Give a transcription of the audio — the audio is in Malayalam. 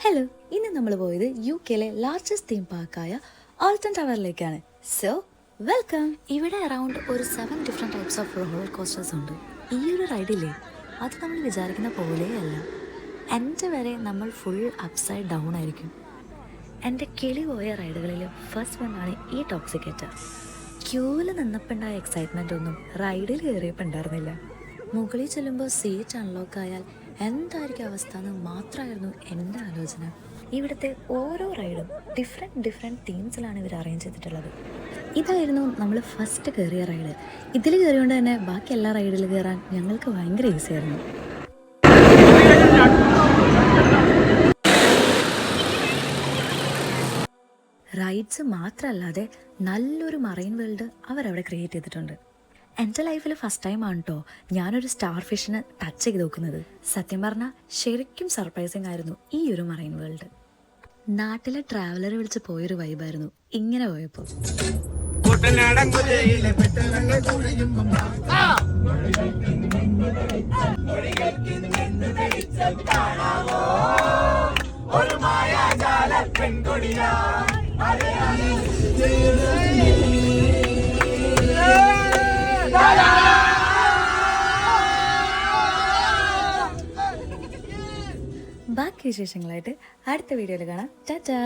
ഹലോ, ഇന്ന് നമ്മൾ പോയത് യുകെയിലെ ലാർജസ്റ്റ് തീം പാർക്കായ ആൾട്ടൺ ടവറിലേക്കാണ്. So welcome. ഇവിടെ അറൗണ്ട് ഒരു 7 different types of roller coasters ഉണ്ട്. ഈ ഒരു റൈഡില്ലേ, അത് നമ്മൾ വിചാരിക്കുന്ന പോലെയല്ല. എൻ്റെ വരെ നമ്മൾ ഫുൾ അപ്സൈഡ് ഡൗൺ ആയിരിക്കും. എൻ്റെ കിളി പോയ റൈഡുകളിൽ ഫസ്റ്റ് വണ്ണാണ് ഈ ടോക്സിക്കേറ്റർ. ക്യൂവിൽ നിന്നപ്പോണ്ടായ എക്സൈറ്റ്മെൻ്റ് ഒന്നും റൈഡിൽ കയറിയപ്പോൾ ഉണ്ടായിരുന്നില്ല. മുകളിൽ ചെല്ലുമ്പോൾ സീറ്റ് അൺലോക്ക് ആയാൽ എന്തായിരിക്കും അവസ്ഥ എന്ന് മാത്രമായിരുന്നു എൻ്റെ ആലോചന. ഇവിടുത്തെ ഓരോ റൈഡും ഡിഫറെൻറ്റ് തീംസിലാണ് ഇവർ അറേഞ്ച് ചെയ്തിട്ടുള്ളത്. ഇതായിരുന്നു നമ്മൾ ഫസ്റ്റ് കയറിയ റൈഡ്. ഇതിൽ കയറിയോണ്ട് തന്നെ ബാക്കി എല്ലാ റൈഡിൽ കയറാൻ ഞങ്ങൾക്ക് ഭയങ്കര ഈസി ആയിരുന്നു. റൈഡ്സ് മാത്രമല്ലാതെ നല്ലൊരു മറൈൻ വേൾഡ് അവരവിടെ ക്രിയേറ്റ് ചെയ്തിട്ടുണ്ട്. എൻ്റെ ലൈഫിൽ ഫസ്റ്റ് ടൈം ആണ് കേട്ടോ ഞാനൊരു സ്റ്റാർ ഫിഷിനെ ടച്ച് ചെയ്ത് നോക്കുന്നത്. സത്യം പറഞ്ഞാൽ ശരിക്കും സർപ്രൈസിങ് ആയിരുന്നു ഈ ഒരു മറൈൻ വേൾഡ്. നാട്ടിലെ ട്രാവലർ വിളിച്ച് പോയൊരു വൈബായിരുന്നു ഇങ്ങനെ പോയപ്പോൾ. ബാക്കി വിശേഷങ്ങളായിട്ട് അടുത്ത വീഡിയോയിൽ കാണാം. ടാറ്റാ.